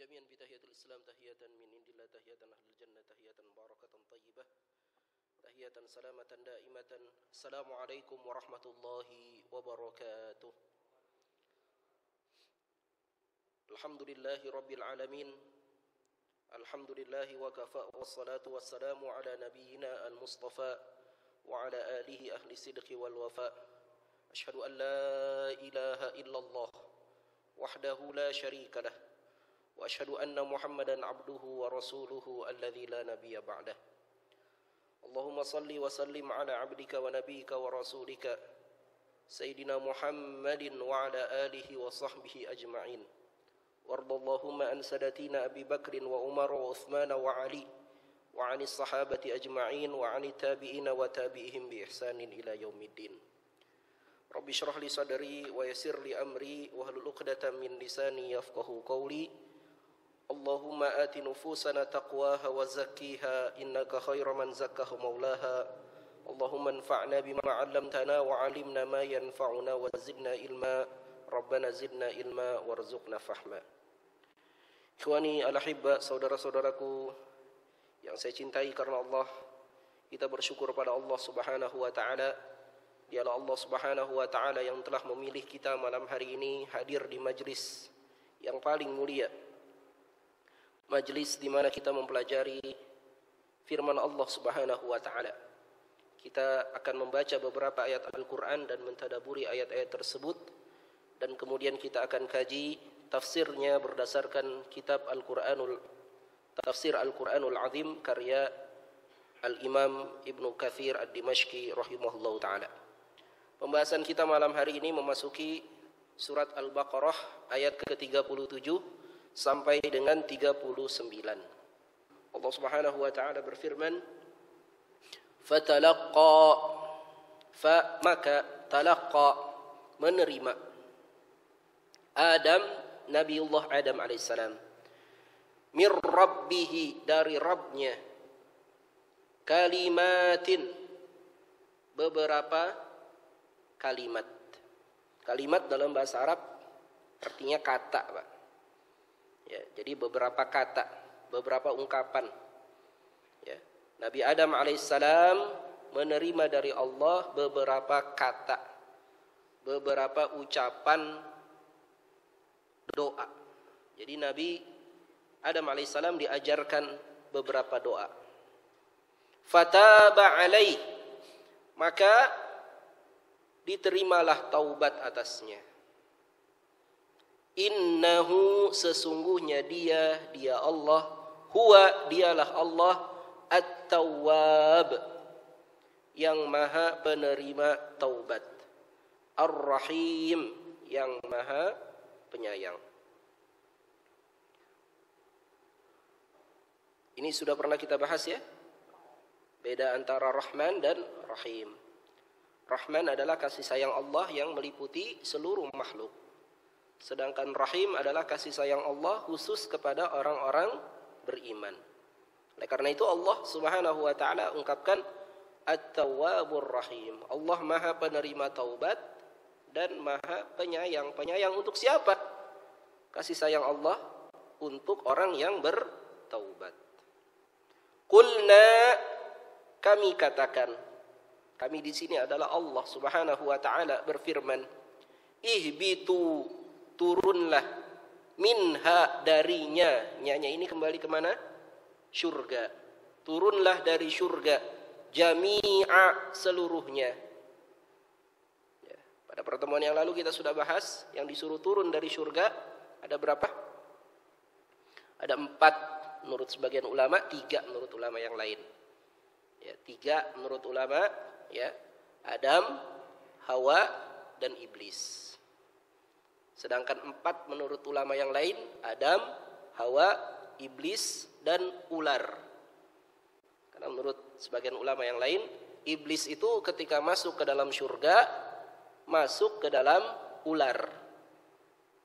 جميعا بتحية الإسلام تحية من عند الله تحية أهل الجنة تحية مباركة طيبة تحية سلامة دائمة. السلام عليكم ورحمة الله وبركاته. الحمد لله رب العالمين. الحمد لله وكفى والصلاة والسلام على نبينا المصطفى وعلى آله أهل الصدق والوفاء. أشهد أن لا إله إلا الله وحده لا شريك له وأشهد أن محمدا عبده ورسوله الذي لا نبي بعده. اللهم صل وسلم على عبدك ونبيك ورسولك سيدنا محمد وعلى آله وصحبه أجمعين. وارض اللهم عن سادتنا أبي بكر وعمر وعثمان وعلي وعن الصحابة أجمعين وعن التابعين وتابعهم بإحسان إلى يوم الدين. رب اشرح لي صدري ويسر لي أمري واحلل عقدة من لساني يفقهوا قولي. اللهم آت نفوسنا تقواها وزكيها إنك خير من زكاها مولاها. اللهم انفعنا بما علمتنا وعلمنا ما ينفعنا وزدنا علما. ربنا زدنا علما warzuqna fahma. Ikhwani al-ahibba, saudara-saudaraku yang saya cintai karena Allah, kita bersyukur pada Allah Subhanahu wa taala. Dialah Allah Subhanahu wa taala yang telah memilih kita malam hari ini hadir di majlis yang paling mulia. Majlis di mana kita mempelajari firman Allah Subhanahu wa taala. Kita akan membaca beberapa ayat Al-Qur'an dan mentadaburi ayat-ayat tersebut, dan kemudian kita akan kaji tafsirnya berdasarkan kitab Tafsir Al-Qur'anul Azim karya Al-Imam Ibnu Katsir Ad-Dimashqi rahimahullahu taala. Pembahasan kita malam hari ini memasuki surat Al-Baqarah ayat ke-37 sampai dengan 39. Allah Subhanahu wa taala berfirman, maka talaqqa menerima Adam, Nabiullah Adam alaihissalam, mir rabbihi dari Rabbnya, kalimatin beberapa kalimat. Kalimat dalam bahasa Arab artinya kata, Pak. Ya, jadi beberapa kata, beberapa ungkapan. Ya, Nabi Adam alaihissalam menerima dari Allah beberapa kata, beberapa ucapan doa. Jadi Nabi Adam alaihissalam diajarkan beberapa doa. Fataba alaih, maka diterimalah taubat atasnya. Innahu, sesungguhnya dia Allah, huwa, dialah Allah, at-tawwab, yang maha penerima taubat, ar-rahim, yang maha penyayang. Ini sudah pernah kita bahas ya, beda antara Rahman dan Rahim. Rahman adalah kasih sayang Allah yang meliputi seluruh makhluk. Sedangkan Rahim adalah kasih sayang Allah khusus kepada orang-orang beriman. Oleh karena itu Allah Subhanahu wa taala ungkapkan At-Tawwabur Rahim. Allah maha penerima taubat dan maha penyayang. Penyayang untuk siapa? Kasih sayang Allah untuk orang yang bertaubat. Qulna, kami katakan. Kami di sini adalah Allah Subhanahu wa taala berfirman, ihbitu, turunlah, minha, darinya. Nyanya ini kembali kemana? Syurga. Turunlah dari syurga, jami'a, seluruhnya. Ya, pada pertemuan yang lalu kita sudah bahas yang disuruh turun dari syurga ada berapa? Ada 4 menurut sebagian ulama, 3 menurut ulama yang lain. Ya, 3 menurut ulama, ya, Adam, Hawa, dan Iblis. Sedangkan 4 menurut ulama yang lain, Adam, Hawa, Iblis, dan ular. Karena menurut sebagian ulama yang lain, Iblis itu ketika masuk ke dalam surga, masuk ke dalam ular.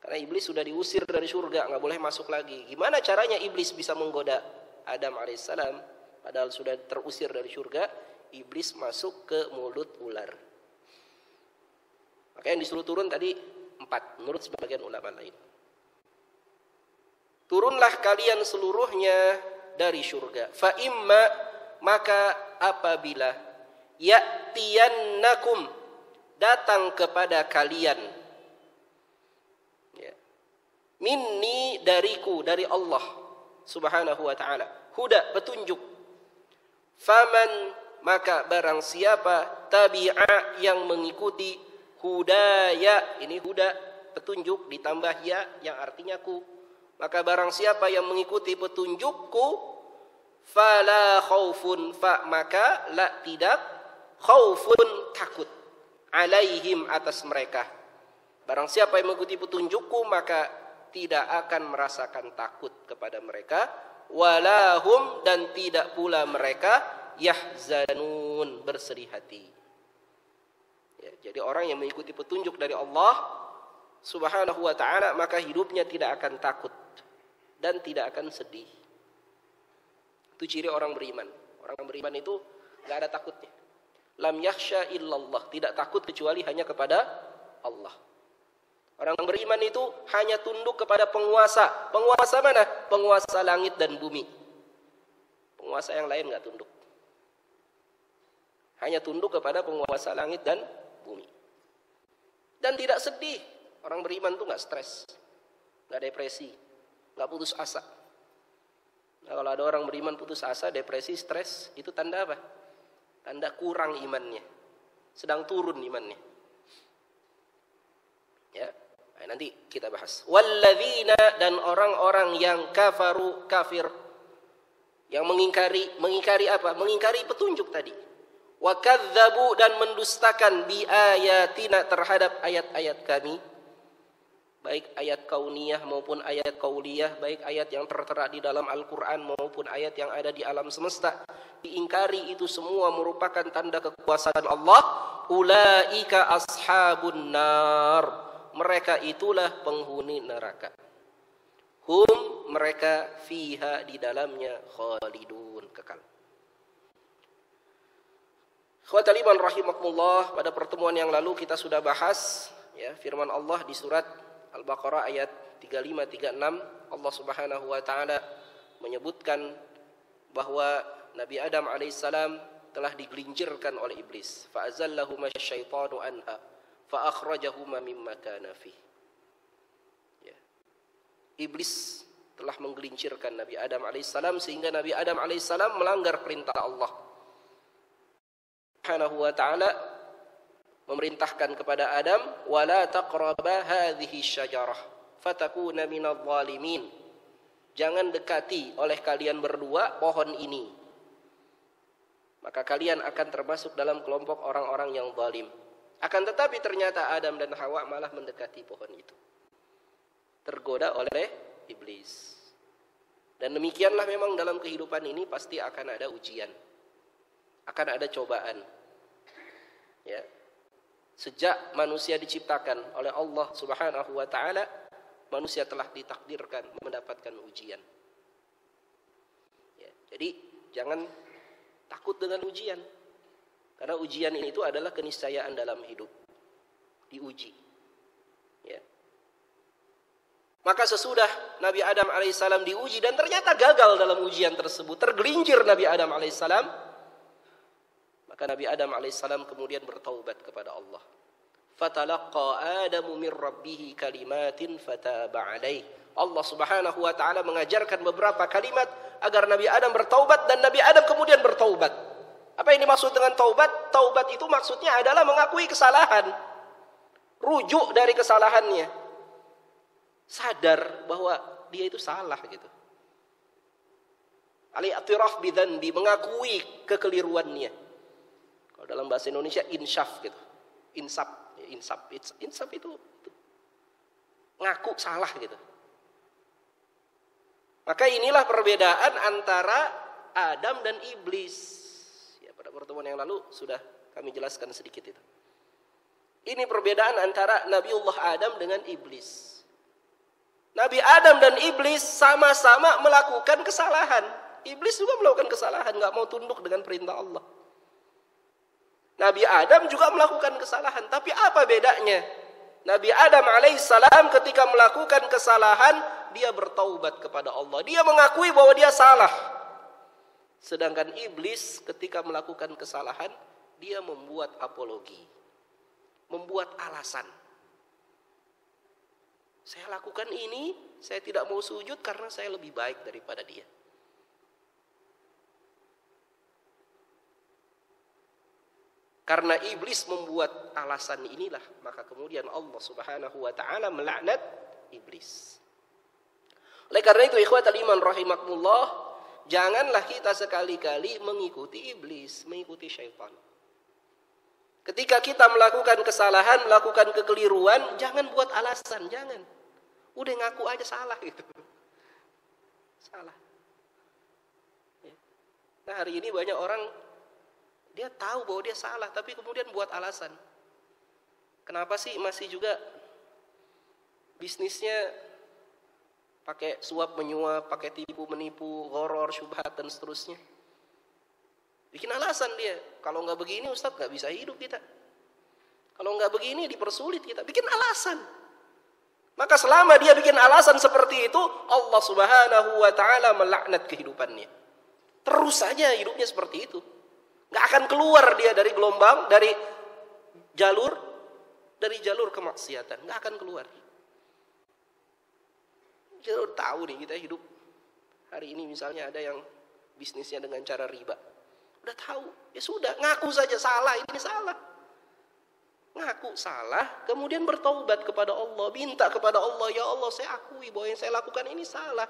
Karena Iblis sudah diusir dari surga, nggak boleh masuk lagi. Gimana caranya Iblis bisa menggoda Adam alaihissalam, padahal sudah terusir dari surga? Iblis masuk ke mulut ular. Maka yang disuruh turun tadi 4 menurut sebagian ulama lain. turunlah kalian seluruhnya dari surga. Fa imma, maka apabila ya'tiyannakum, datang kepada kalian, ya, minni, dariku, dari Allah subhanahu wa ta'ala, huda, petunjuk. Faman, maka barang siapa, tabi'a, yang mengikuti, hudaya, ini huda, petunjuk ditambah ya yang artinya ku, maka barang siapa yang mengikuti petunjukku, fala khaufun, maka la, tidak, khaufun, takut, alaihim, atas mereka. Barang siapa yang mengikuti petunjukku, maka tidak akan merasakan takut kepada mereka, walahum, dan tidak pula mereka yahzanun, bersedih hati. Ya, jadi orang yang mengikuti petunjuk dari Allah subhanahu wa ta'ala, maka hidupnya tidak akan takut dan tidak akan sedih. Itu ciri orang beriman. Orang beriman itu gak ada takutnya. Lam yakhsha illallah, tidak takut kecuali hanya kepada Allah. Orang beriman itu hanya tunduk kepada penguasa. Penguasa mana? Penguasa langit dan bumi. Penguasa yang lain gak tunduk. Hanya tunduk kepada penguasa langit dan bumi. Dan tidak sedih. Orang beriman itu gak stres, gak depresi, gak putus asa. Nah, kalau ada orang beriman putus asa, depresi, stres, itu tanda apa? Tanda kurang imannya, sedang turun imannya. Ya, nah, nanti kita bahas. Walladzina, dan orang-orang yang kafaru, kafir, yang mengingkari apa? Mengingkari petunjuk tadi. Wa kadzdzabu, dan mendustakan bi ayatina, terhadap ayat-ayat kami. Baik ayat kauniyah maupun ayat kauliyah, baik ayat yang tertera di dalam Al-Quran maupun ayat yang ada di alam semesta, diingkari, itu semua merupakan tanda kekuasaan Allah. Ulaika ashabun nar, mereka itulah penghuni neraka. Hum, mereka, fiha, di dalamnya, khalidun, kekal. Ikhwatal iman rahimakumullah, pada pertemuan yang lalu kita sudah bahas ya firman Allah di surat Al-Baqarah ayat 35-36. Allah subhanahu wa ta'ala menyebutkan bahwa Nabi Adam alaihissalam telah digelincirkan oleh iblis. Fa'azallahuma syaitanu anha fa'akhrajahuma mimma kana fih. Ya. Iblis telah menggelincirkan Nabi Adam alaihissalam sehingga Nabi Adam alaihissalam melanggar perintah Allah subhanahu wa ta'ala, memerintahkan kepada Adam, wala taqraba hadhihi syajarah fatakuna minadh dhalimin, jangan dekati oleh kalian berdua pohon ini, maka kalian akan termasuk dalam kelompok orang-orang yang zalim. Akan tetapi ternyata Adam dan Hawa malah mendekati pohon itu, tergoda oleh iblis. Dan demikianlah memang dalam kehidupan ini pasti akan ada ujian, akan ada cobaan. Ya. Sejak manusia diciptakan oleh Allah subhanahu wa ta'ala, manusia telah ditakdirkan mendapatkan ujian. Ya, jadi jangan takut dengan ujian. Karena ujian ini itu adalah keniscayaan dalam hidup. Diuji. Ya. Maka sesudah Nabi Adam alaihissalam diuji dan ternyata gagal dalam ujian tersebut, tergelincir Nabi Adam alaihissalam, maka Nabi Adam alaihissalam kemudian bertaubat kepada Allah. Fatalaqqa Adamu min rabbih kalimatin fataba alaih. Allah subhanahu wa ta'ala mengajarkan beberapa kalimat agar Nabi Adam bertaubat, dan Nabi Adam kemudian bertaubat. Apa yang dimaksud dengan taubat? Taubat itu maksudnya adalah mengakui kesalahan, rujuk dari kesalahannya, sadar bahwa dia itu salah gitu. Al-i'tiraf bidzanbi, mengakui kekeliruannya. Kalau dalam bahasa Indonesia insyaf gitu. Insaf itu ngaku salah gitu. Maka inilah perbedaan antara Adam dan iblis. Ya, pada pertemuan yang lalu sudah kami jelaskan sedikit itu. Ini perbedaan antara Nabiullah Adam dengan iblis. Nabi Adam dan iblis sama-sama melakukan kesalahan. Iblis juga melakukan kesalahan, nggak mau tunduk dengan perintah Allah. Nabi Adam juga melakukan kesalahan, tapi apa bedanya? Nabi Adam alaihissalam ketika melakukan kesalahan, dia bertaubat kepada Allah. Dia mengakui bahwa dia salah. Sedangkan iblis ketika melakukan kesalahan, dia membuat apologi, membuat alasan. Saya lakukan ini, saya tidak mau sujud karena saya lebih baik daripada dia. Karena iblis membuat alasan inilah, maka kemudian Allah Subhanahu wa taala melaknat iblis. Oleh karena itu ikhwatal iman rahimakumullah, janganlah kita sekali-kali mengikuti iblis, mengikuti syaitan. Ketika kita melakukan kesalahan, melakukan kekeliruan, jangan buat alasan, jangan. Udah ngaku aja salah gitu. Salah. Nah, hari ini banyak orang dia tahu bahwa dia salah, tapi kemudian buat alasan. Kenapa sih masih juga bisnisnya pakai suap menyuap, pakai tipu menipu, gharor, syubhat dan seterusnya. Bikin alasan dia. Kalau nggak begini Ustadz nggak bisa hidup kita. Kalau nggak begini dipersulit kita. Bikin alasan. Maka selama dia bikin alasan seperti itu, Allah Subhanahu wa taala melaknat kehidupannya. Terus saja hidupnya seperti itu. Nggak akan keluar dia dari gelombang, dari jalur kemaksiatan. Nggak akan keluar. Kita udah tahu nih, kita hidup hari ini misalnya ada yang bisnisnya dengan cara riba. Udah tahu, ya sudah, ngaku saja salah, ini salah. Ngaku salah, kemudian bertaubat kepada Allah, minta kepada Allah, ya Allah saya akui bahwa yang saya lakukan ini salah.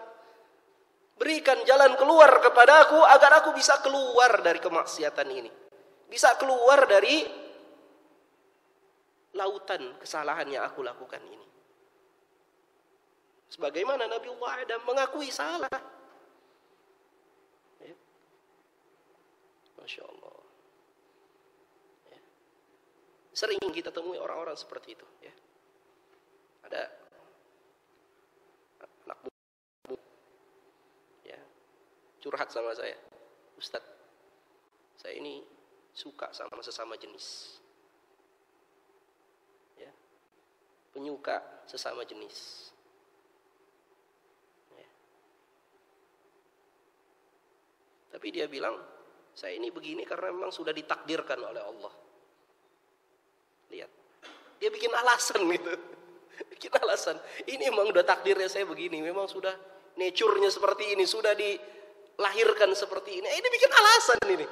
Berikan jalan keluar kepada aku agar aku bisa keluar dari kemaksiatan ini. Bisa keluar dari lautan kesalahan yang aku lakukan ini. Sebagaimana Nabiullah Adam mengakui salah. Ya. Masya Allah. Ya. Sering kita temui orang-orang seperti itu. Ya. Ada anak muda ya, curhat sama saya. Ustadz, saya ini suka sama sesama jenis. Ya. Penyuka sesama jenis. Tapi dia bilang, saya ini begini karena memang sudah ditakdirkan oleh Allah. Lihat, dia bikin alasan gitu. Bikin alasan, ini memang udah takdirnya saya begini. Memang sudah nature-nya seperti ini, sudah dilahirkan seperti ini. Ini bikin alasan ini.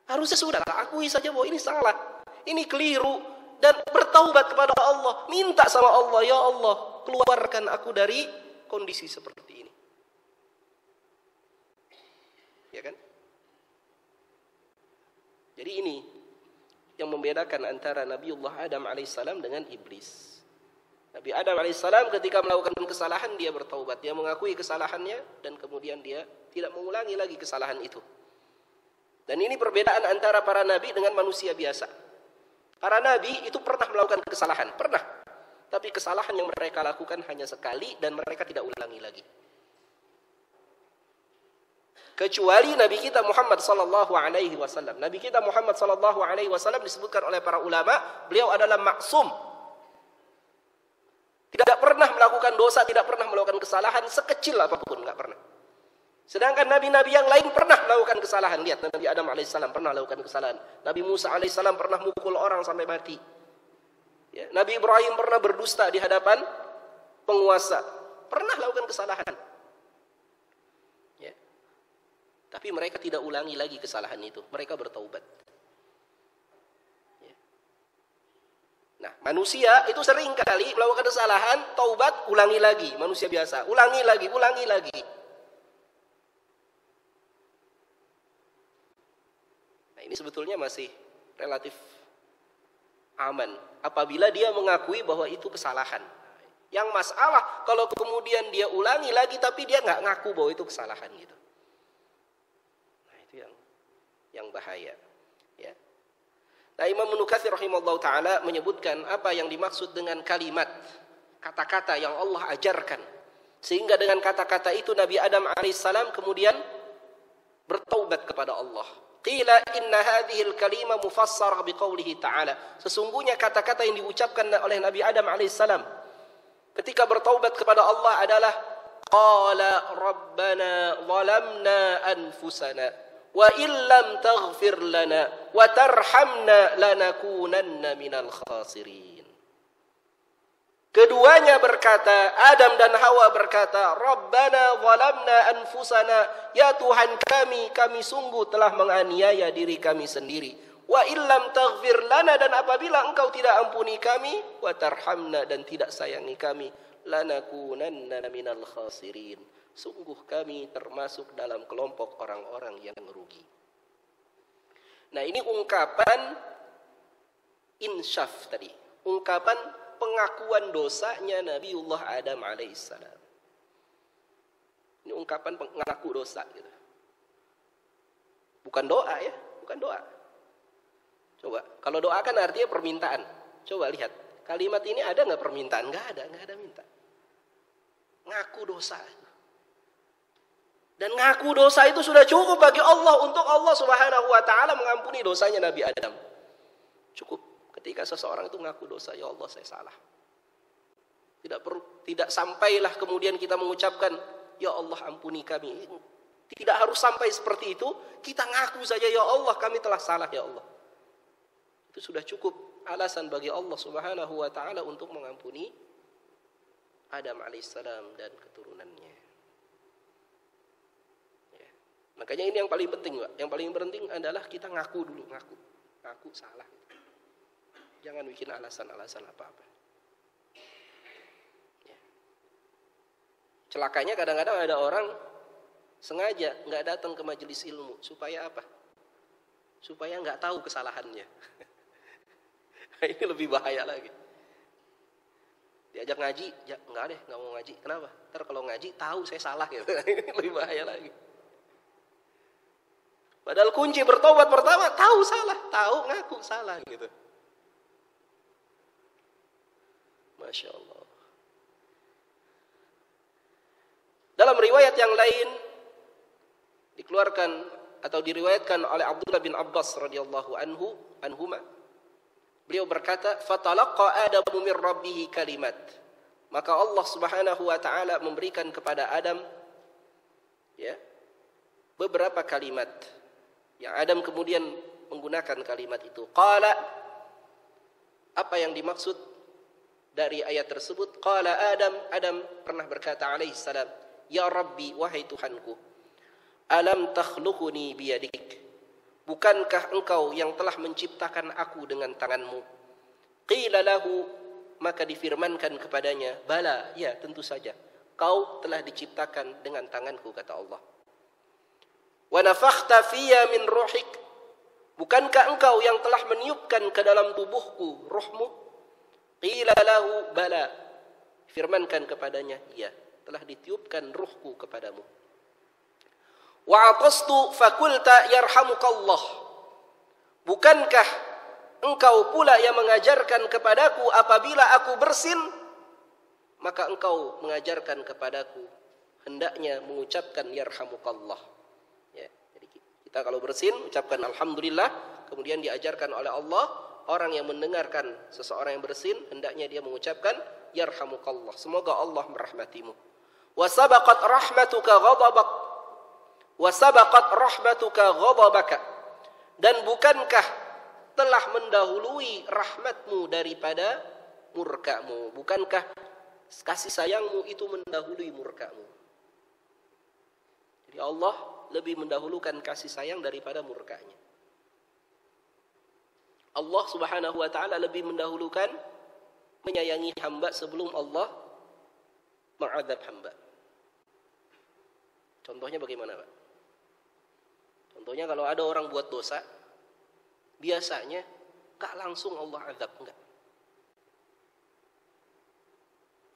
Harusnya sudah, akui saja bahwa ini salah. Ini keliru. Dan bertaubat kepada Allah. Minta sama Allah, ya Allah, keluarkan aku dari kondisi seperti ini. Ya kan? Jadi ini yang membedakan antara Nabiullah Adam alaihissalam dengan iblis. Nabi Adam alaihissalam ketika melakukan kesalahan dia bertaubat, dia mengakui kesalahannya dan kemudian dia tidak mengulangi lagi kesalahan itu. Dan ini perbedaan antara para nabi dengan manusia biasa. Para nabi itu pernah melakukan kesalahan, pernah. Tapi kesalahan yang mereka lakukan hanya sekali dan mereka tidak ulangi lagi. Kecuali Nabi kita Muhammad sallallahu alaihi wasallam. Nabi kita Muhammad sallallahu alaihi wasallam disebutkan oleh para ulama, beliau adalah maksum. Tidak pernah melakukan dosa, tidak pernah melakukan kesalahan sekecil apapun, enggak pernah. Sedangkan nabi-nabi yang lain pernah melakukan kesalahan. Lihat, Nabi Adam alaihissalam pernah melakukan kesalahan. Nabi Musa alaihissalam pernah mukul orang sampai mati. Ya, Nabi Ibrahim pernah berdusta di hadapan penguasa. Pernah melakukan kesalahan. Tapi mereka tidak ulangi lagi kesalahan itu. Mereka bertaubat. Ya. Nah, manusia itu sering kali melakukan kesalahan, taubat, ulangi lagi. Manusia biasa, ulangi lagi, ulangi lagi. Nah, ini sebetulnya masih relatif aman. Apabila dia mengakui bahwa itu kesalahan. Yang masalah kalau kemudian dia ulangi lagi, tapi dia nggak ngaku bahwa itu kesalahan gitu. Yang bahaya, ya. Nah, Imam Ibnu Katsir rahimahullah taala menyebutkan apa yang dimaksud dengan kalimat, kata-kata yang Allah ajarkan, sehingga dengan kata-kata itu Nabi Adam alaihissalam kemudian bertaubat kepada Allah. Qila inna hadhil kalima mufassarah biqaulihi ta'ala. Sesungguhnya kata-kata yang diucapkan oleh Nabi Adam alaihissalam ketika bertaubat kepada Allah adalah qala rabbana zalamna anfusana wa illam taghfir lana wa tarhamna lanakunanna minal khasirin. Keduanya berkata, Adam dan Hawa berkata, Rabbana zalamna anfusana, ya Tuhan kami sungguh telah menganiaya diri kami sendiri. Wa illam taghfir lana, dan apabila engkau tidak ampuni kami, wa tarhamna, dan tidak sayangi kami, lanakunanna minal khasirin. Sungguh kami termasuk dalam kelompok orang-orang yang merugi. Nah, ini ungkapan insyaf tadi. Ungkapan pengakuan dosanya Nabiullah Adam alaihissalam. Ini ungkapan pengaku dosa gitu. Bukan doa ya, bukan doa. Coba, kalau doa kan artinya permintaan. Coba lihat, kalimat ini ada nggak permintaan? Nggak ada minta. Ngaku dosa. Dan ngaku dosa itu sudah cukup bagi Allah untuk Allah Subhanahu wa taala mengampuni dosanya Nabi Adam. Cukup. Ketika seseorang itu ngaku dosa, ya Allah saya salah. Tidak sampailah kemudian kita mengucapkan, ya Allah ampuni kami. Tidak harus sampai seperti itu. Kita ngaku saja, ya Allah kami telah salah ya Allah. Itu sudah cukup alasan bagi Allah Subhanahu wa taala untuk mengampuni Adam alaihissalam dan keturunannya. Ya. Makanya ini yang paling penting, Pak. Yang paling penting adalah kita ngaku dulu, ngaku salah. Jangan bikin alasan-alasan apa-apa. Ya. Celakanya kadang-kadang ada orang sengaja nggak datang ke majelis ilmu supaya apa? Supaya nggak tahu kesalahannya. Ini lebih bahaya lagi. Diajak ngaji, ya, nggak mau ngaji. Kenapa? Ntar kalau ngaji tahu saya salah gitu. Ini lebih bahaya lagi. Padahal kunci bertobat pertama tahu salah, tahu ngaku salah gitu. Masya Allah. Dalam riwayat yang lain dikeluarkan atau diriwayatkan oleh Abdullah bin Abbas radhiyallahu anhuma, beliau berkata, "Fatalaqa Adamu min rabbih kalimat." Maka Allah Subhanahu wa taala memberikan kepada Adam ya beberapa kalimat. Yang Adam kemudian menggunakan kalimat itu. Qala, apa yang dimaksud dari ayat tersebut? Qala Adam pernah berkata alaihi salam, "Ya Rabbi, wahai Tuhanku, alam takhluquni biyadik? Bukankah engkau yang telah menciptakan aku dengan tanganmu?" Qila lahu, maka difirmankan kepadanya, "Bala, ya tentu saja. Kau telah diciptakan dengan tanganku," kata Allah. "Wa nafakhta fiyya min ruhik? Bukankah engkau yang telah meniupkan ke dalam tubuhku ruhmu?" Qila lahu bala, firmankan kepadanya, iya, telah ditiupkan ruhku kepadamu. Wa atastu fakulta yarhamukallah. Bukankah engkau pula yang mengajarkan kepadaku apabila aku bersin, maka engkau mengajarkan kepadaku hendaknya mengucapkan yarhamukallah. Ya, jadi kita kalau bersin ucapkan alhamdulillah, kemudian diajarkan oleh Allah, orang yang mendengarkan seseorang yang bersin hendaknya dia mengucapkan yarhamukallah, semoga Allah merahmatimu. Wa sabaqat rahmatuka ghadabaka, dan bukankah telah mendahului rahmatmu daripada murkamu? Bukankah kasih sayangmu itu mendahului murkamu? Jadi Allah lebih mendahulukan kasih sayang daripada murkanya. Allah Subhanahu wa taala lebih mendahulukan menyayangi hamba sebelum Allah mengadab hamba. Contohnya bagaimana, Pak? Contohnya kalau ada orang buat dosa, biasanya gak langsung Allah azab, enggak.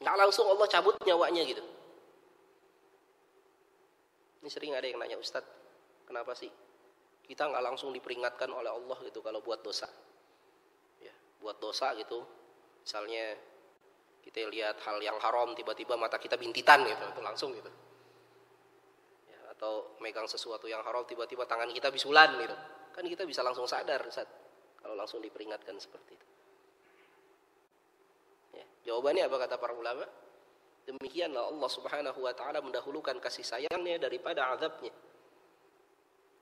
Gak langsung Allah cabut nyawanya gitu. Ini sering ada yang nanya, "Ustadz, kenapa sih kita gak langsung diperingatkan oleh Allah gitu kalau buat dosa?" Buat dosa gitu, misalnya kita lihat hal yang haram tiba-tiba mata kita bintitan gitu, itu langsung gitu ya, atau megang sesuatu yang haram tiba-tiba tangan kita bisulan gitu, kan kita bisa langsung sadar Ustaz kalau langsung diperingatkan seperti itu ya. Jawabannya apa kata para ulama? Demikianlah Allah Subhanahu wa taala mendahulukan kasih sayangnya daripada azabnya.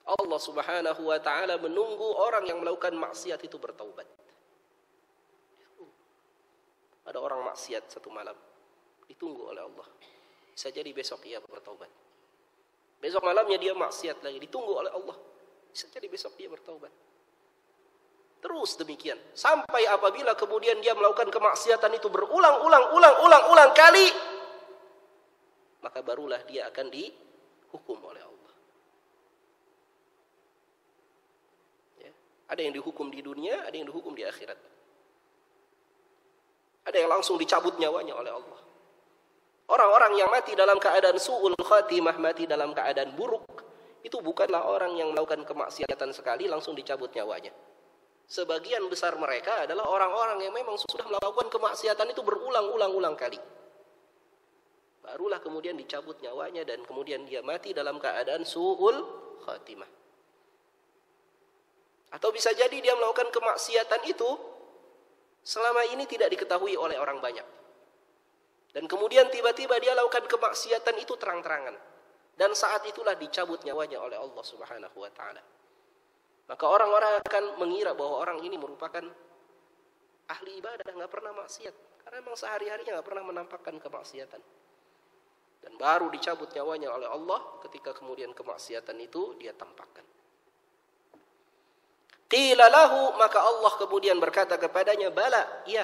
Allah Subhanahu wa taala menunggu orang yang melakukan maksiat itu bertaubat. Ada orang maksiat satu malam, ditunggu oleh Allah. Bisa jadi besok ia bertaubat. Besok malamnya dia maksiat lagi, ditunggu oleh Allah. Bisa jadi besok dia bertaubat. Terus demikian. Sampai apabila kemudian dia melakukan kemaksiatan itu berulang-ulang kali, maka barulah dia akan dihukum oleh Allah. Ya. Ada yang dihukum di dunia, ada yang dihukum di akhirat. Ada yang langsung dicabut nyawanya oleh Allah. Orang-orang yang mati dalam keadaan su'ul khatimah, mati dalam keadaan buruk, itu bukanlah orang yang melakukan kemaksiatan sekali langsung dicabut nyawanya. Sebagian besar mereka adalah orang-orang yang memang sudah melakukan kemaksiatan itu berulang-ulang kali. Barulah kemudian dicabut nyawanya dan kemudian dia mati dalam keadaan su'ul khatimah. Atau bisa jadi dia melakukan kemaksiatan itu selama ini tidak diketahui oleh orang banyak. Dan kemudian tiba-tiba dia lakukan kemaksiatan itu terang-terangan. Dan saat itulah dicabut nyawanya oleh Allah Subhanahu wa taala. Maka orang-orang akan mengira bahwa orang ini merupakan ahli ibadah, nggak pernah maksiat. Karena memang sehari-harinya nggak pernah menampakkan kemaksiatan. Dan baru dicabut nyawanya oleh Allah ketika kemudian kemaksiatan itu dia tampakkan. Qila lahu, maka Allah kemudian berkata kepadanya, bala, iya,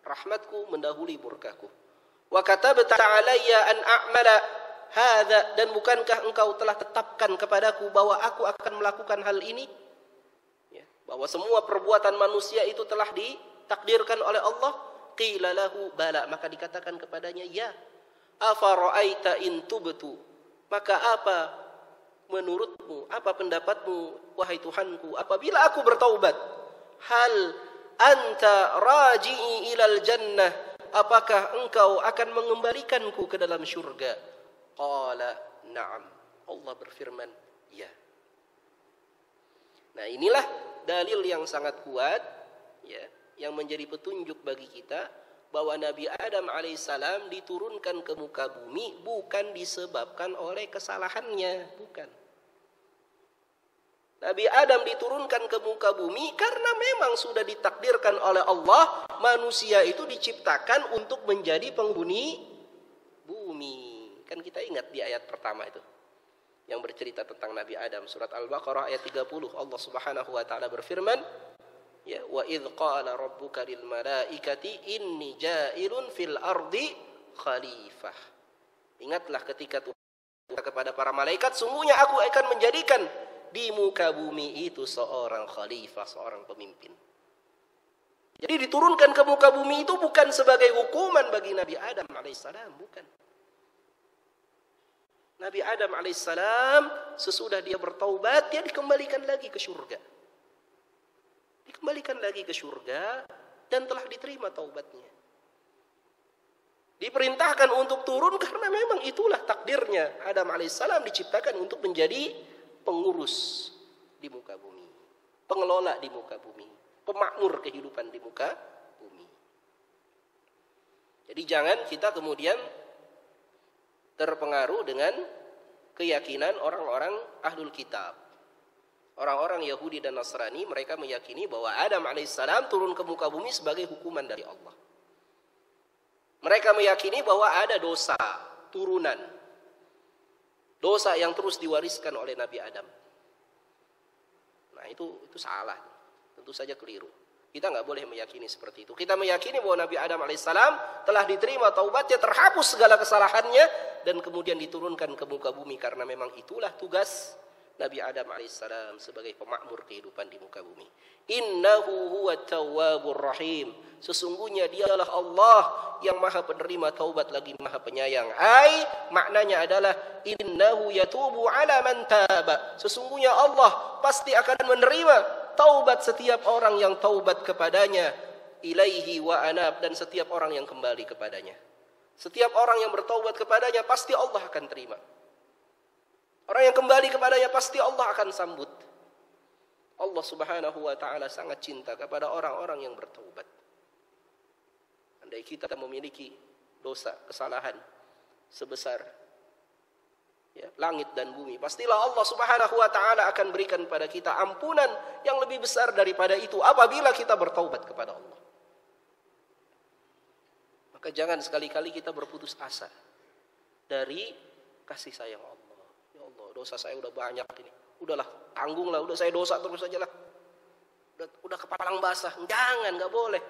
rahmatku mendahului murkaku. Wa katabta alayya an a'mala hadza, dan bukankah engkau telah tetapkan kepadaku bahwa aku akan melakukan hal ini? Ya, bahwa semua perbuatan manusia itu telah ditakdirkan oleh Allah. Qila lahu bala, maka dikatakan kepadanya, ya. Afara'aita in tubtu, maka apa menurutmu, apa pendapatmu wahai Tuhanku apabila aku bertaubat? Hal anta raji'i ilal jannah, apakah engkau akan mengembalikanku ke dalam syurga? Qala na'am, Allah berfirman, ya. Nah, inilah dalil yang sangat kuat, ya, yang menjadi petunjuk bagi kita bahwa Nabi Adam alaihissalam diturunkan ke muka bumi bukan disebabkan oleh kesalahannya, bukan. Nabi Adam diturunkan ke muka bumi karena memang sudah ditakdirkan oleh Allah manusia itu diciptakan untuk menjadi penghuni bumi. Kan kita ingat di ayat pertama itu yang bercerita tentang Nabi Adam, surat Al-Baqarah ayat 30, Allah Subhanahu wa taala berfirman, ya, wa idz qala rabbuka lil malaikati inni ja'ilun fil ardi khalifah. Ingatlah ketika Tuhan kepada para malaikat, sungguhnya aku akan menjadikan di muka bumi itu seorang khalifah, seorang pemimpin. Jadi diturunkan ke muka bumi itu bukan sebagai hukuman bagi Nabi Adam alaihissalam, bukan. Nabi Adam alaihissalam sesudah dia bertaubat, dia dikembalikan lagi ke surga. Dikembalikan lagi ke surga dan telah diterima taubatnya. Diperintahkan untuk turun karena memang itulah takdirnya. Adam alaihissalam diciptakan untuk menjadi pengurus di muka bumi, pengelola di muka bumi, pemakmur kehidupan di muka bumi. Jadi jangan kita kemudian terpengaruh dengan keyakinan orang-orang ahlul kitab. Orang-orang Yahudi dan Nasrani, mereka meyakini bahwa Adam alaihissalam turun ke muka bumi sebagai hukuman dari Allah. Mereka meyakini bahwa ada dosa turunan, dosa yang terus diwariskan oleh Nabi Adam. Nah, itu salah. Tentu saja keliru. Kita nggak boleh meyakini seperti itu. Kita meyakini bahwa Nabi Adam alaihissalam telah diterima taubatnya, terhapus segala kesalahannya, dan kemudian diturunkan ke muka bumi karena memang itulah tugas Nabi Adam alaihissalam sebagai pemakmur kehidupan di muka bumi. Innahu huwat tawwabur rahim. Sesungguhnya dialah Allah yang maha penerima taubat lagi maha penyayang. Maknanya adalah innahu yatubu ala man taba. Sesungguhnya Allah pasti akan menerima taubat setiap orang yang taubat kepadanya. Ilaihi wa anab, dan setiap orang yang kembali kepadanya. Setiap orang yang bertaubat kepadanya pasti Allah akan terima. Orang yang kembali kepadanya pasti Allah akan sambut. Allah Subhanahu wa taala sangat cinta kepada orang-orang yang bertaubat. Andai kita memiliki dosa, kesalahan sebesar langit dan bumi, pastilah Allah Subhanahu wa taala akan berikan pada kita ampunan yang lebih besar daripada itu apabila kita bertaubat kepada Allah. Maka jangan sekali-kali kita berputus asa dari kasih sayang Allah. Ya Allah, dosa saya udah banyak ini. Udahlah, tanggunglah, udah saya dosa terus saja lah. Udah kepalang basah. Jangan, enggak boleh.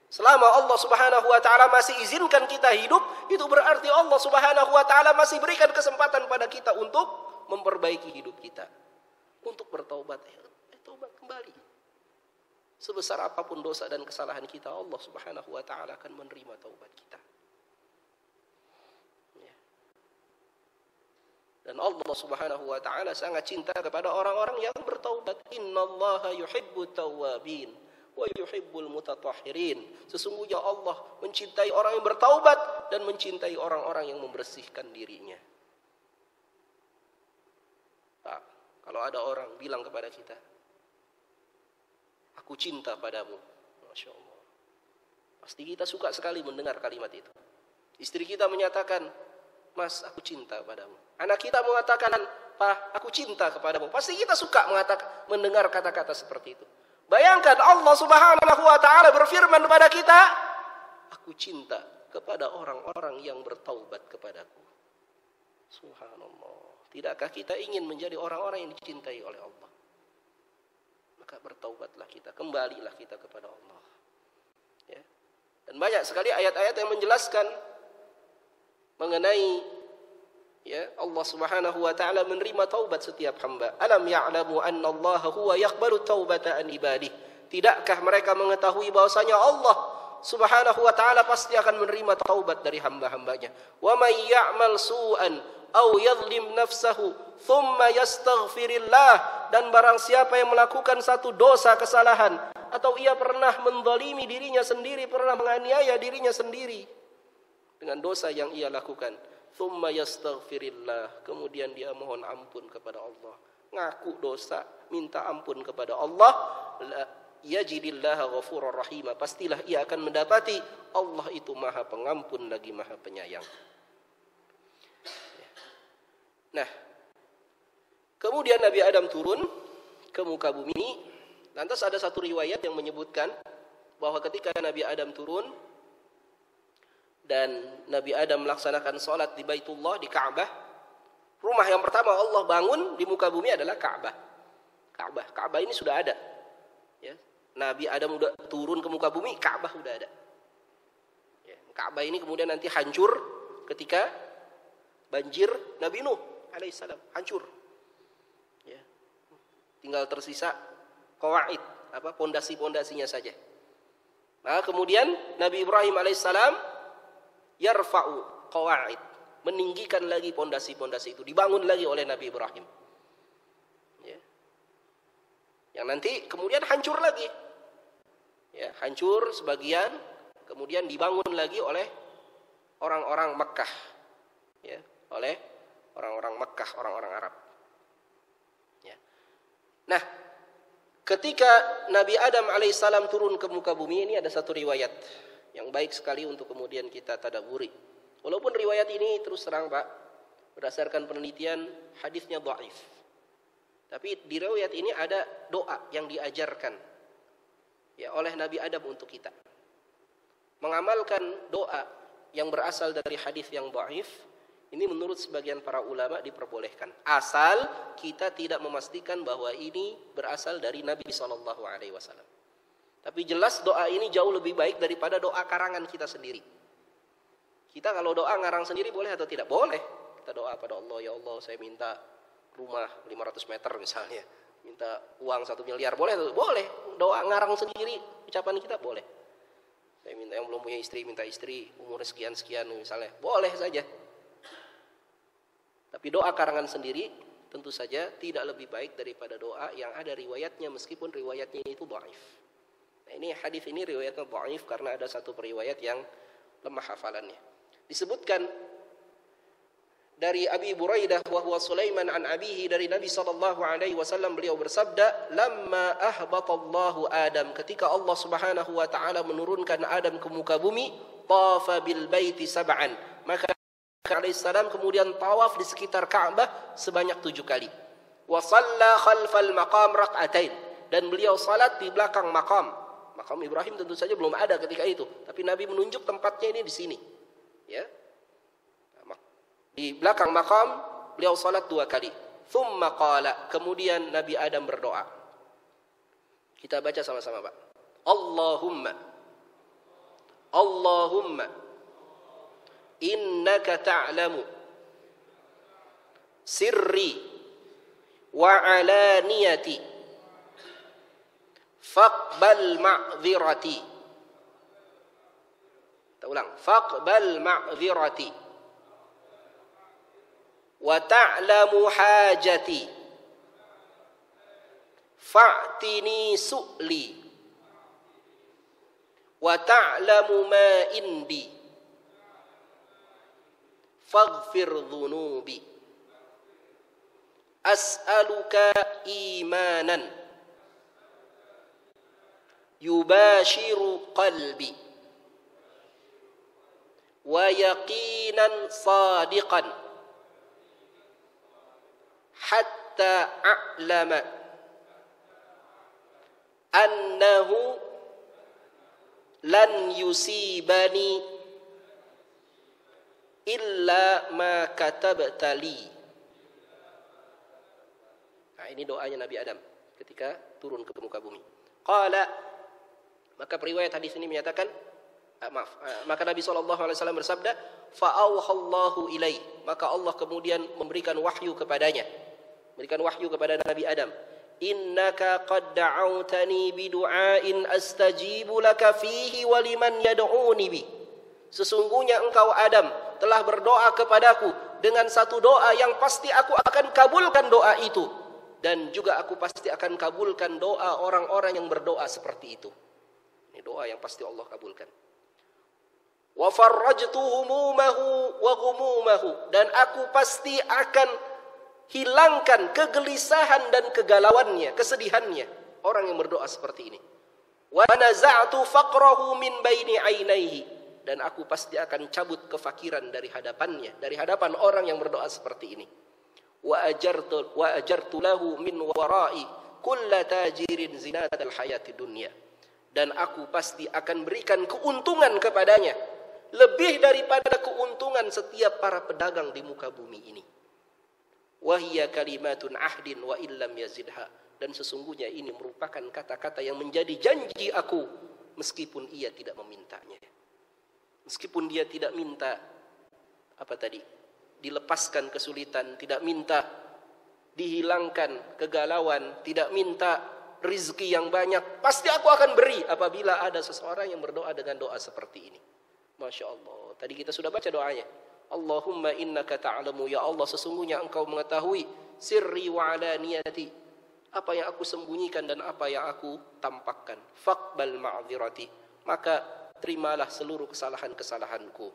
Selama Allah Subhanahu wa taala masih izinkan kita hidup, itu berarti Allah Subhanahu wa taala masih berikan kesempatan pada kita untuk memperbaiki hidup kita. Untuk bertaubat, taubat kembali. Sebesar apapun dosa dan kesalahan kita, Allah Subhanahu wa taala akan menerima taubat kita. Dan Allah Subhanahu wa taala sangat cinta kepada orang-orang yang bertaubat. Innallaha yuhibbut tawwabin wa yuhibbul mutatahhirin. Sesungguhnya Allah mencintai orang yang bertaubat dan mencintai orang-orang yang membersihkan dirinya. Nah, kalau ada orang bilang kepada kita, aku cinta padamu, Masya Allah, pasti kita suka sekali mendengar kalimat itu. Istri kita menyatakan, Mas, aku cinta padamu. Anak kita mengatakan, Pak, aku cinta kepadamu. Pasti kita suka mendengar kata-kata seperti itu. Bayangkan Allah Subhanahu wa taala berfirman kepada kita, aku cinta kepada orang-orang yang bertaubat kepadaku. Subhanallah. Tidakkah kita ingin menjadi orang-orang yang dicintai oleh Allah? Maka bertaubatlah kita, kembalilah kita kepada Allah. Ya. Dan banyak sekali ayat-ayat yang menjelaskan mengenai Allah Subhanahu wa taala menerima taubat setiap hamba. Alam ya'lamu anna Allah huwa yaqbalu taubata an ibadihi. Tidakkah mereka mengetahui bahwasanya Allah Subhanahu wa taala pasti akan menerima taubat dari hamba-hambanya. Wa may ya'mal su'an aw yadhlim nafsahu thumma yastaghfirillah, dan barang siapa yang melakukan satu dosa kesalahan atau ia pernah menzalimi dirinya sendiri, pernah menganiaya dirinya sendiri dengan dosa yang ia lakukan, thumma yastaghfirillah, kemudian dia mohon ampun kepada Allah, ngaku dosa, minta ampun kepada Allah, yajidillaha ghafurur rahim, pastilah ia akan mendapati Allah itu Maha Pengampun lagi Maha Penyayang. Nah, kemudian Nabi Adam turun ke muka bumi. Lantas ada satu riwayat yang menyebutkan bahwa ketika Nabi Adam turun dan Nabi Adam melaksanakan sholat di Baitullah, di Ka'bah, rumah yang pertama Allah bangun di muka bumi adalah Ka'bah. Ka'bah ini sudah ada. Ya. Nabi Adam udah turun ke muka bumi, Ka'bah udah ada. Ya. Ka'bah ini kemudian nanti hancur ketika banjir Nabi Nuh alaihissalam, hancur. Ya. Tinggal tersisa qawaid, pondasi-pondasinya saja. Nah, kemudian Nabi Ibrahim alaihissalam yarfa'u qawaid, meninggikan lagi pondasi-pondasi itu, dibangun lagi oleh Nabi Ibrahim. Ya. Yang nanti kemudian hancur lagi. Ya, hancur sebagian, kemudian dibangun lagi oleh orang-orang Mekkah. Ya, oleh orang-orang Mekkah, orang-orang Arab. Ya. Nah, ketika Nabi Adam alaihissalam turun ke muka bumi, ini ada satu riwayat yang baik sekali untuk kemudian kita tadabburi. Walaupun riwayat ini terus terang Pak, berdasarkan penelitian hadisnya dhaif. Tapi di riwayat ini ada doa yang diajarkan oleh Nabi Adam untuk kita. Mengamalkan doa yang berasal dari hadis yang dhaif, ini menurut sebagian para ulama diperbolehkan. Asal kita tidak memastikan bahwa ini berasal dari Nabi SAW. Tapi jelas doa ini jauh lebih baik daripada doa karangan kita sendiri. Kita kalau doa ngarang sendiri boleh atau tidak? Boleh. Kita doa pada Allah, ya Allah saya minta rumah 500 meter misalnya. Minta uang 1 miliar, boleh atau? Boleh. Doa ngarang sendiri, ucapan kita boleh. Saya minta yang belum punya istri, minta istri umur sekian-sekian misalnya. Boleh saja. Tapi doa karangan sendiri tentu saja tidak lebih baik daripada doa yang ada riwayatnya meskipun riwayatnya itu dhaif. Nah, ini hadis ini riwayatnya dhaif karena ada satu periwayat yang lemah hafalannya. Disebutkan dari Abi Buraidah wa huwa Sulaiman an abihi, dari Nabi sallallahu alaihi wasallam, beliau bersabda, "Lamma ahbatallahu Adam," ketika Allah Subhanahu wa taala menurunkan Adam ke muka bumi, tafa bil baiti sab'an, maka alaihissalam kemudian tawaf di sekitar Ka'bah sebanyak 7 kali. Wa shalla khalfal maqam rak'atain, dan beliau salat di belakang makam. Makam Ibrahim tentu saja belum ada ketika itu, tapi Nabi menunjuk tempatnya ini di sini. Ya. Di belakang makam beliau salat 2 kali. Thumma qala, kemudian Nabi Adam berdoa. Kita baca sama-sama, Pak. Allahumma innaka ta'lamu sirri wa alaniyati faqbal ma'dhirati. Kita ulang. Faqbal ma'dhirati wa ta'lamu hajati fa'tini su'li wa ta'lamu ma indi faghfir dhunubi as'aluka imanan yubashiru qalbi wa yaqinan sadiqan hatta a'lama annahu lan yusibani illa ma katabta li. Nah, ini doanya Nabi Adam ketika turun ke muka bumi. Qala, maka periwayat hadis ini menyatakan, maka Nabi SAW bersabda, fa'auhallahu ilaih, maka Allah kemudian memberikan wahyu kepadanya, memberikan wahyu kepada Nabi Adam. Innaka qad da'autani bidu'ain astajibu laka fihi wa liman yad'uni bi. Sesungguhnya engkau Adam telah berdoa kepadaku dengan satu doa yang pasti aku akan kabulkan doa itu, dan juga aku pasti akan kabulkan doa orang-orang yang berdoa seperti itu. Ini doa yang pasti Allah kabulkan. Wa farrajtu humumahu wa ghumumahu, dan aku pasti akan hilangkan kegelisahan dan kegalauannya, kesedihannya orang yang berdoa seperti ini. Wa naza'tu faqrahu min baini ainaihi, dan aku pasti akan cabut kefakiran dari hadapannya, dari hadapan orang yang berdoa seperti ini. Wa ajartu lahu min wara'i kulla tajirin zinatal hayati dunya, dan aku pasti akan berikan keuntungan kepadanya lebih daripada keuntungan setiap para pedagang di muka bumi ini. Wahia kalimatun ahdin wa illam yazidha, dan sesungguhnya ini merupakan kata-kata yang menjadi janji aku meskipun ia tidak memintanya. Meskipun dia tidak minta apa tadi? Dilepaskan kesulitan, tidak minta dihilangkan kegalauan, tidak minta rizki yang banyak, pasti aku akan beri apabila ada seseorang yang berdoa dengan doa seperti ini. Masya Allah. Tadi kita sudah baca doanya. Allahumma innaka ta'lamu, ya Allah sesungguhnya engkau mengetahui sirri wa alaniyati, apa yang aku sembunyikan dan apa yang aku tampakkan. Faqbal ma'dhirati, maka terimalah seluruh kesalahan-kesalahanku,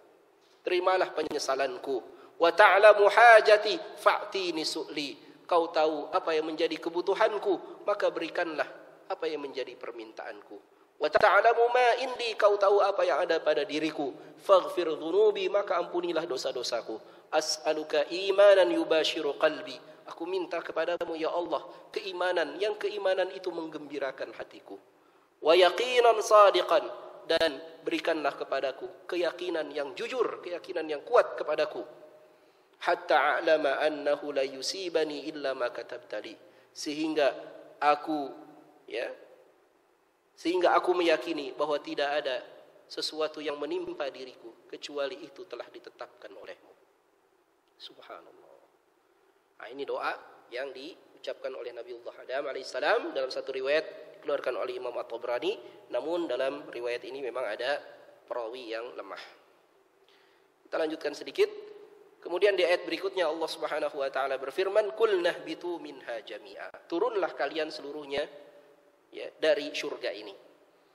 terimalah penyesalanku. Wa ta'lamu hajati fa'tini su'li, kau tahu apa yang menjadi kebutuhanku, maka berikanlah apa yang menjadi permintaanku. Wa ta'lamu ma indi, kau tahu apa yang ada pada diriku. Faghfir dhunubi, maka ampunilah dosa-dosaku. As'aluka imanan yubashiru qalbi, aku minta kepadamu ya Allah keimanan yang keimanan itu menggembirakan hatiku. Wa yaqinan sadiqan, dan berikanlah kepadaku keyakinan yang jujur, keyakinan yang kuat kepadaku. Hatta a'lama annahu la yusibani illa ma katabtali, sehingga aku meyakini bahwa tidak ada sesuatu yang menimpa diriku kecuali itu telah ditetapkan olehmu. Subhanallah. Nah, ini doa yang diucapkan oleh Nabiullah Adam alaihissalam. Dalam satu riwayat dikeluarkan oleh Imam At-Tabrani, namun dalam riwayat ini memang ada perawi yang lemah. Kita lanjutkan sedikit. Kemudian di ayat berikutnya Allah Subhanahu wa taala berfirman, "Qul nahbitu minha jami'a." Turunlah kalian seluruhnya dari surga ini.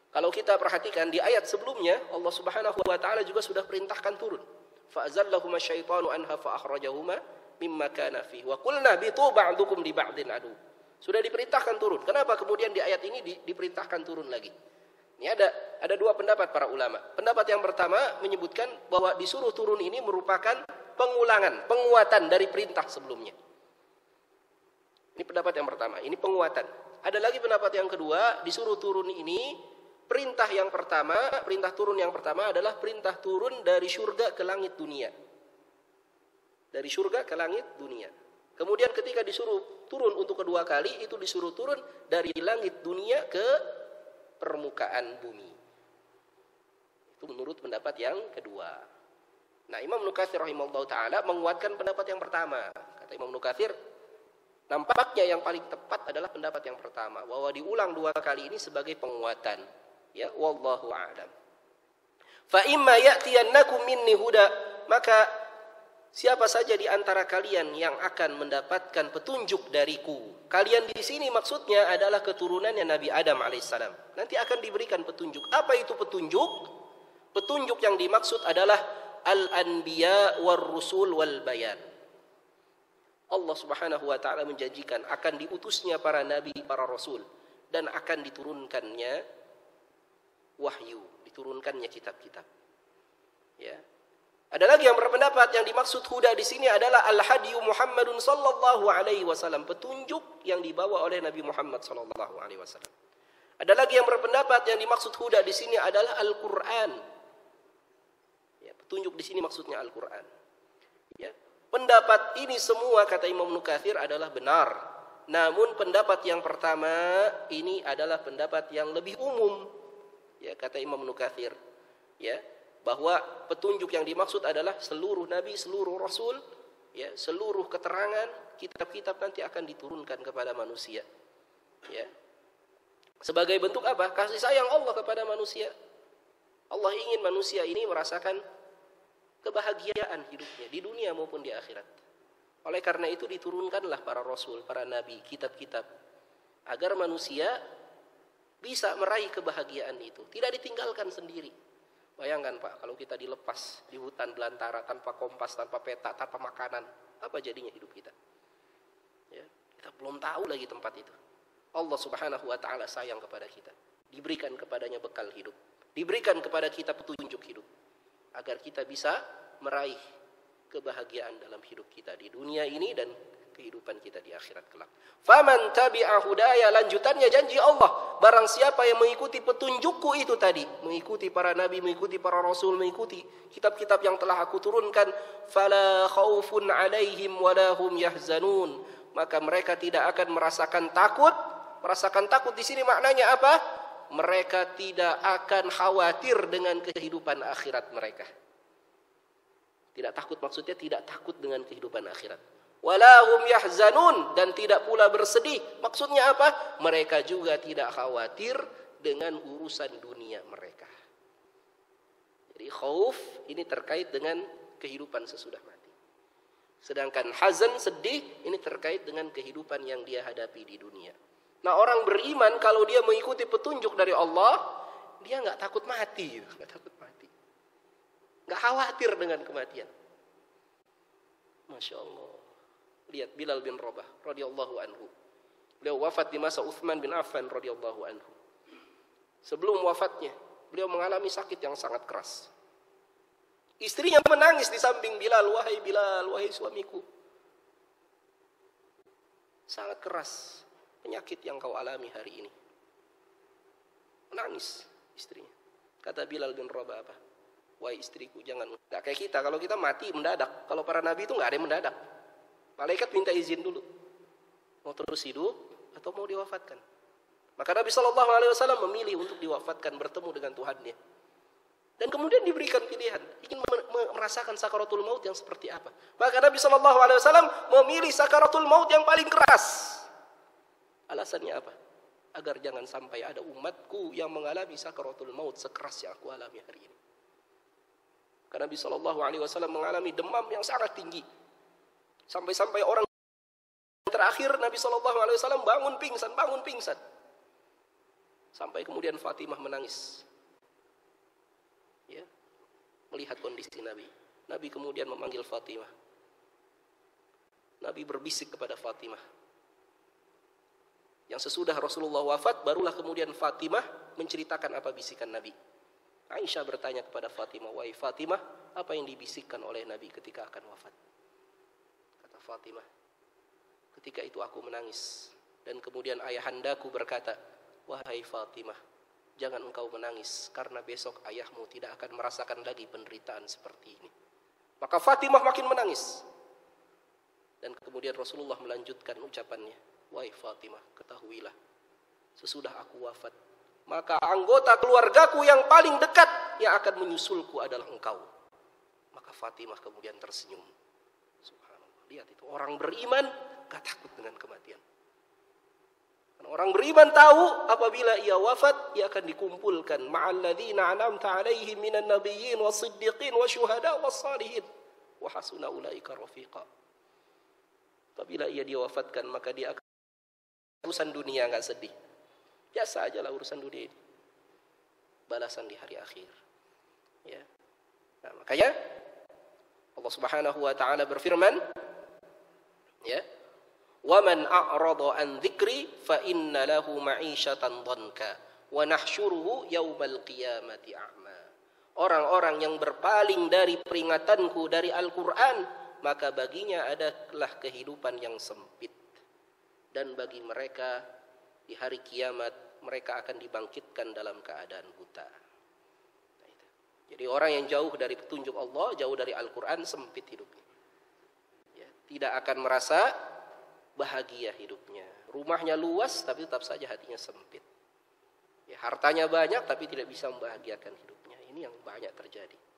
Kalau kita perhatikan di ayat sebelumnya, Allah Subhanahu wa taala juga sudah perintahkan turun. Fa'azallahuma syaitanu anha fa'akhrajahuma mimma kana fihi wa qulna bitu ba'dukum li ba'din adu. Sudah diperintahkan turun. Kenapa kemudian di ayat ini diperintahkan turun lagi? Ini ada dua pendapat para ulama. Pendapat yang pertama menyebutkan bahwa disuruh turun ini merupakan penguatan dari perintah sebelumnya. Ini pendapat yang pertama, ini penguatan. Ada lagi pendapat yang kedua, disuruh turun ini perintah turun yang pertama adalah perintah turun dari surga ke langit dunia. Dari surga ke langit dunia. Kemudian ketika disuruh turun untuk kedua kali, itu disuruh turun dari langit dunia ke permukaan bumi. Itu menurut pendapat yang kedua. Nah, Imam Ibnu Katsir rahimahullah ta'ala menguatkan pendapat yang pertama. Kata Imam Ibnu Katsir, nampaknya yang paling tepat adalah pendapat yang pertama, bahwa diulang dua kali ini sebagai penguatan. Ya, wallahu a'lam. Fa imma ya'tiyannakum minni huda, maka siapa saja di antara kalian yang akan mendapatkan petunjuk dariku. Kalian di sini maksudnya adalah keturunannya Nabi Adam alaihissalam. Nanti akan diberikan petunjuk. Apa itu petunjuk? Petunjuk yang dimaksud adalah al-anbiya war-rusul wal bayan. Allah Subhanahu wa taala menjanjikan akan diutusnya para nabi, para rasul, dan akan diturunkannya wahyu, diturunkannya kitab-kitab. Ya. Ada lagi yang berpendapat yang dimaksud huda di sini adalah al-hadiyu Muhammadun sallallahu alaihi wasallam, petunjuk yang dibawa oleh Nabi Muhammad sallallahu alaihi wasallam. Ada lagi yang berpendapat yang dimaksud huda di sini adalah Al-Qur'an. Ya, petunjuk di sini maksudnya Al-Qur'an. Ya. Pendapat ini semua kata Imam Ibnu Katsir adalah benar. Namun pendapat yang pertama ini adalah pendapat yang lebih umum. Ya, kata Imam Ibnu Katsir. Ya, bahwa petunjuk yang dimaksud adalah seluruh nabi, seluruh rasul, ya, seluruh keterangan, kitab-kitab nanti akan diturunkan kepada manusia. Ya. Sebagai bentuk apa? Kasih sayang Allah kepada manusia. Allah ingin manusia ini merasakan kebahagiaan hidupnya di dunia maupun di akhirat. Oleh karena itu diturunkanlah para rasul, para nabi, kitab-kitab agar manusia bisa meraih kebahagiaan itu, tidak ditinggalkan sendiri. Bayangkan Pak, kalau kita dilepas di hutan belantara tanpa kompas, tanpa peta, tanpa makanan, apa jadinya hidup kita? Ya, kita belum tahu lagi tempat itu. Allah Subhanahu wa taala sayang kepada kita. Diberikan kepadanya bekal hidup, diberikan kepada kita petunjuk hidup agar kita bisa meraih kebahagiaan dalam hidup kita di dunia ini dan kehidupan kita di akhirat kelak. Faman tabi'a hudaya, lanjutannya janji Allah, barang siapa yang mengikuti petunjukku itu tadi, mengikuti para nabi, mengikuti para rasul, mengikuti kitab-kitab yang telah aku turunkan, fala khaufun 'alaihim wala hum yahzanun, maka mereka tidak akan merasakan takut. Merasakan takut di sini maknanya apa? Mereka tidak akan khawatir dengan kehidupan akhirat mereka. Tidak takut maksudnya tidak takut dengan kehidupan akhirat. Walahum yahzanun, dan tidak pula bersedih. Maksudnya apa? Mereka juga tidak khawatir dengan urusan dunia mereka. Jadi khauf ini terkait dengan kehidupan sesudah mati. Sedangkan hazan, sedih, ini terkait dengan kehidupan yang dia hadapi di dunia. Nah, orang beriman kalau dia mengikuti petunjuk dari Allah, dia nggak takut mati, nggak takut mati, nggak khawatir dengan kematian. Masya Allah. Lihat Bilal bin Rabah radhiyallahu anhu. Beliau wafat di masa Utsman bin Affan radhiyallahu anhu. Sebelum wafatnya, beliau mengalami sakit yang sangat keras. Istrinya menangis di samping Bilal, wahai suamiku. Sangat keras penyakit yang kau alami hari ini. Menangis istrinya. Kata Bilal bin Rabah apa? Wahai istriku, jangan. Nggak kayak kita, kalau kita mati mendadak. Kalau para nabi itu nggak ada yang mendadak. Malaikat minta izin dulu, mau terus hidup atau mau diwafatkan. Maka Nabi SAW memilih untuk diwafatkan, bertemu dengan Tuhannya. Dan kemudian diberikan pilihan, ingin merasakan sakaratul maut yang seperti apa. Maka Nabi SAW memilih sakaratul maut yang paling keras. Alasannya apa? Agar jangan sampai ada umatku yang mengalami sakaratul maut sekeras yang aku alami hari ini. Karena Nabi SAW mengalami demam yang sangat tinggi. Sampai-sampai orang terakhir Nabi SAW bangun pingsan. Sampai kemudian Fatimah menangis. Ya, melihat kondisi Nabi. Nabi kemudian memanggil Fatimah. Nabi berbisik kepada Fatimah. Yang sesudah Rasulullah wafat, barulah kemudian Fatimah menceritakan apa bisikan Nabi. Aisyah bertanya kepada Fatimah, "Wahai Fatimah, apa yang dibisikkan oleh Nabi ketika akan wafat?" Kata Fatimah, "Ketika itu aku menangis. Dan kemudian ayahandaku berkata, 'Wahai Fatimah, jangan engkau menangis, karena besok ayahmu tidak akan merasakan lagi penderitaan seperti ini.'" Maka Fatimah makin menangis. Dan kemudian Rasulullah melanjutkan ucapannya, "Wahai Fatimah, ketahuilah, sesudah aku wafat, maka anggota keluargaku yang paling dekat yang akan menyusulku adalah engkau." Maka Fatimah kemudian tersenyum. Subhanallah. Lihat itu, orang beriman gak takut dengan kematian. Orang beriman tahu apabila ia wafat, ia akan dikumpulkan ma'alladzina an'amta 'alaihim minan nabiyyin was-siddiqin wasyuhada was-salihin wa hasuna ulaika rafiqa. Apabila ia diwafatkan, maka dia akan urusan dunia enggak sedih. Biasa aja lah urusan dunia ini. Balasan di hari akhir. Ya. Nah, makanya Allah Subhanahu wa taala berfirman, ya, "Wa man a'rada an dzikri fa inna lahu ma'isyatan dhanka wa nahsyuruhu yaumal qiyamati a'ma." Orang-orang yang berpaling dari peringatanku, dari Al-Qur'an, maka baginya adalah kehidupan yang sempit. Dan bagi mereka di hari kiamat, mereka akan dibangkitkan dalam keadaan buta. Nah, itu. Jadi orang yang jauh dari petunjuk Allah, jauh dari Al-Quran, sempit hidupnya. Ya, tidak akan merasa bahagia hidupnya. Rumahnya luas, tapi tetap saja hatinya sempit. Ya, hartanya banyak, tapi tidak bisa membahagiakan hidupnya. Ini yang banyak terjadi.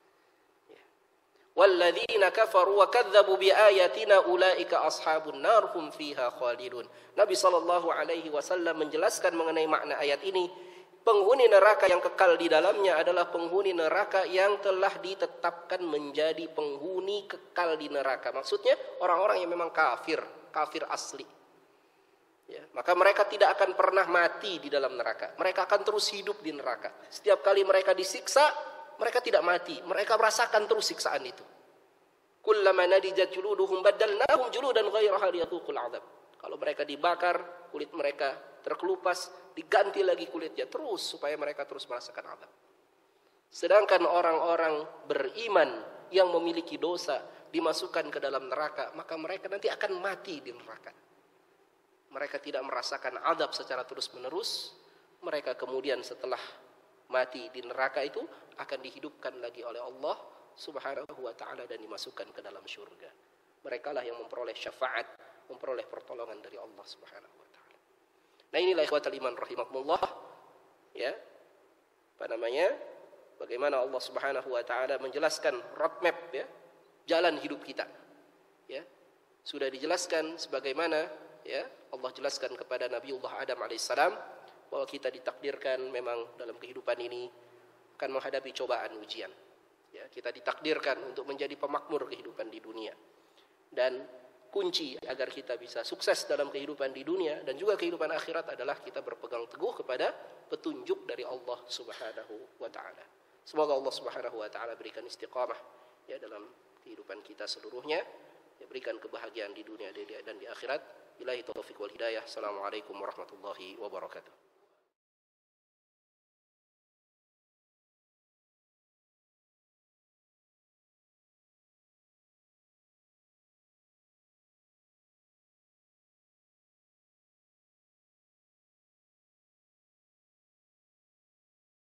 Walladzina kafaru wa kadzdzabu biayatina ulaika ashabun nar hum fiha khalidun. Nabi sallallahu alaihi wasallam menjelaskan mengenai makna ayat ini, penghuni neraka yang kekal di dalamnya adalah penghuni neraka yang telah ditetapkan menjadi penghuni kekal di neraka. Maksudnya orang-orang yang memang kafir asli. Ya, maka mereka tidak akan pernah mati di dalam neraka. Mereka akan terus hidup di neraka. Setiap kali mereka disiksa, mereka tidak mati, mereka merasakan terus siksaan itu. Kullama nadijat juluduhum baddalnahum juludan ghairaha liyadhuqul 'adzab. Kalau mereka dibakar, kulit mereka terkelupas, diganti lagi kulitnya terus supaya mereka terus merasakan 'adzab. Sedangkan orang-orang beriman yang memiliki dosa dimasukkan ke dalam neraka, maka mereka nanti akan mati di neraka. Mereka tidak merasakan 'adzab secara terus-menerus. Mereka kemudian setelah mati di neraka itu akan dihidupkan lagi oleh Allah Subhanahu wa taala dan dimasukkan ke dalam surga. Mereka lah yang memperoleh syafaat, memperoleh pertolongan dari Allah Subhanahu wa taala. Nah, inilah ikhwatul iman rahimakumullah, ya. Bagaimana Allah Subhanahu wa taala menjelaskan roadmap, ya, jalan hidup kita. Ya. Sudah dijelaskan sebagaimana, ya, Allah jelaskan kepada Nabiullah Adam alaihissalam bahwa kita ditakdirkan memang dalam kehidupan ini akan menghadapi cobaan ujian. Ya, kita ditakdirkan untuk menjadi pemakmur kehidupan di dunia. Dan kunci agar kita bisa sukses dalam kehidupan di dunia dan juga kehidupan akhirat adalah kita berpegang teguh kepada petunjuk dari Allah Subhanahu wa taala. Semoga Allah Subhanahu wa taala berikan istiqamah, ya, dalam kehidupan kita seluruhnya, ya, berikan kebahagiaan di dunia dan di akhirat. Billahi taufiq wal hidayah. Assalamualaikum warahmatullahi wabarakatuh.